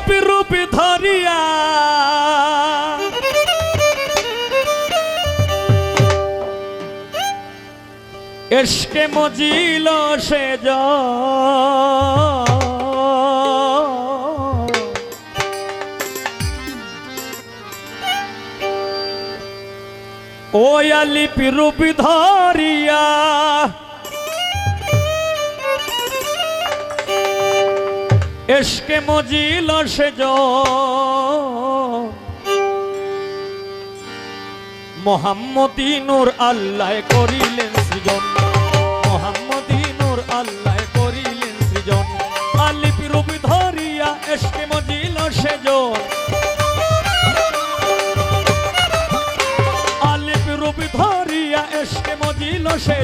লিপি রূপে ধরিয়া এসকে মজিল সে ওয়া লিপি রূপে ধরিয়া এসকে মজিল সে মোহাম্মদী নূর আল্লাহ করিলেন সৃজন মোহাম্মদী নূর আল্লাহ করিলেন সৃজন লিপি রূপে ধরিয়া এসকে মজিল সে লিপি রূপে ধরিয়া এসকে মজিল সে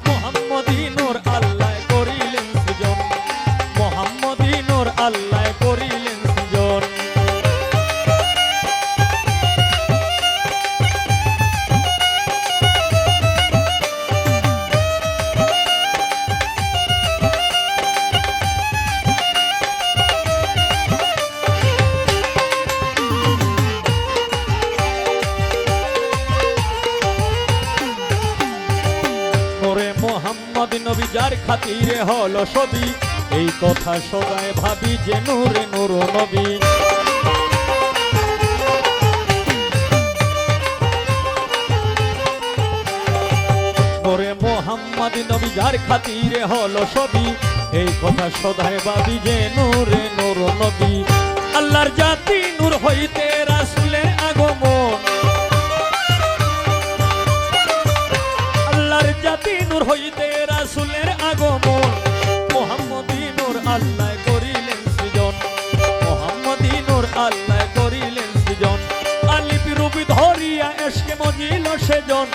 মোহাম্মদী নূর আল্লাহ করিলেন সৃজন মোহাম্মদী নূর আল্লাহ করিলেন সৃজন মোহাম্মদ নবী যার খাতিরে হলো ছবি এই কথা সবাই ভাবি যে নূরে নূর নবী নূরে মোহাম্মদ নবী যার খাতিরে হলো ছবি এই কথা সদাই ভাবি যে নূরে নূর নবী আল্লাহর জাতি নূর হইতে রাসূলের আগমন আল্লাহর জাতি নূর হইতে রাসূলের আগমন মোহাম্মদী নূর আল্লাহ করিলেন সৃজন মোহাম্মদী নূর আল্লাহ করিলেন সৃজন লিপি রূপে ধরিয়া এসকে মজিল সেজন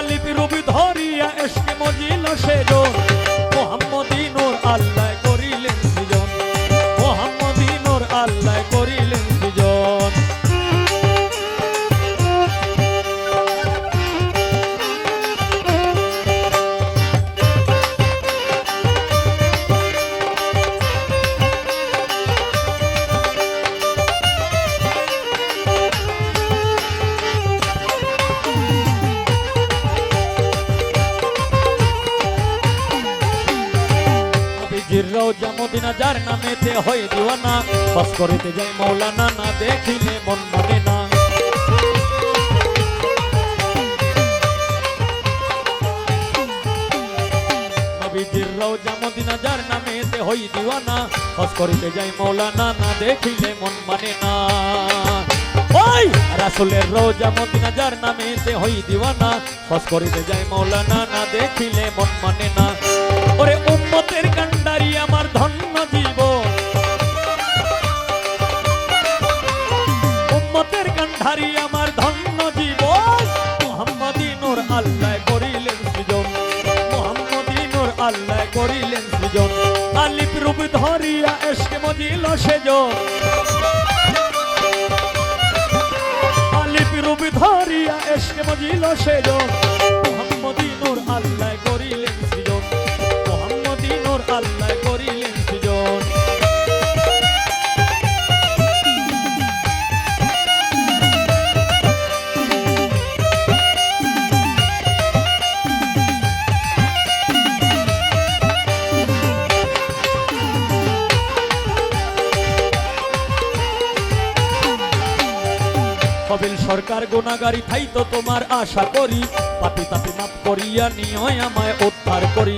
লিপি রূপে ধরিয়া এসকে মজিল সেজন মোহাম্মদী নূর আল্লাহ করিলেন সৃজন মোহাম্মদী নূর আল্লাহ করিলেন সৃজন রওজা মদিনা যার নামেতে হয় দিওয়ানা বাস করিতে যাই মৌলানা না দেখিলে মন মানে না নবীজির রওজা মদিনা যার নামেতে হয় দিওয়ানা বাস করিতে যাই মৌলানা না দেখিলে মন মানে না ওই রাসূলের রওজা মদিনা যার নামেতে হয় দিওয়ানা বাস করিতে যাই মৌলানা না দেখিলে মন মানে না ওরে উম্মতের কান্ডারি আমার ধন্য জীবন উম্মতের কান্ডারি আমার ধন্য জীবন মোহাম্মদী নূর আল্লাহ করিলেন সৃজন মোহাম্মদী নূর আল্লাহ করিলেন সৃজন লিপি রূপে ধরিয়া এসকে মজিল সেজন লিপি রূপে ধরিয়া এসকে মজিল সেজন মোহাম্মদী নূর আল্লাহ করিলেন সৃজন মোহাম্মদী নূর আল্লাহ করিলেন সৃজন কবিল সরকার গুনাহগারী তাই তো তোমার আশা করি পাপী তাপী মাফ করিয়া নিয় আমায় উদ্ধার করি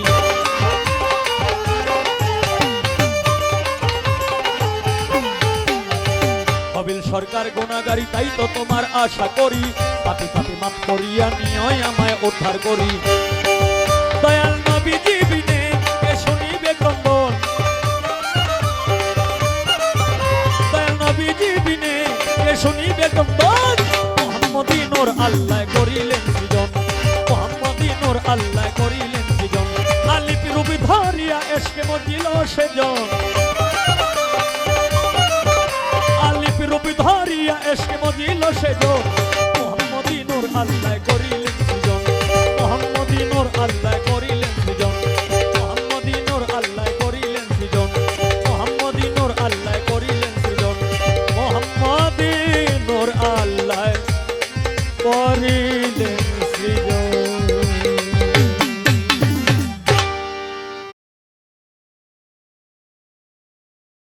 কবিল সরকার গুনাহগারী তাই তো তোমার আশা করি পাপী তাপী মাফ করিয়া নিয় আমায় উদ্ধার করি দয়াল নবীজি বিনে কে শুনিবে ক্রন্দন দয়াল নবীজি বিনে কে শুনিবে ক্রন্দন মোহাম্মদী নূর আল্লাহ করিলেন সৃজন মোহাম্মদী নূর আল্লাহ করিলেন সৃজন লিপি রূপে ধরিয়া এসকে মজিল সেজন লিপি রূপে ধরিয়া এসকে মজিল সেজন মোহাম্মদী নূর আল্লাহ করিলেন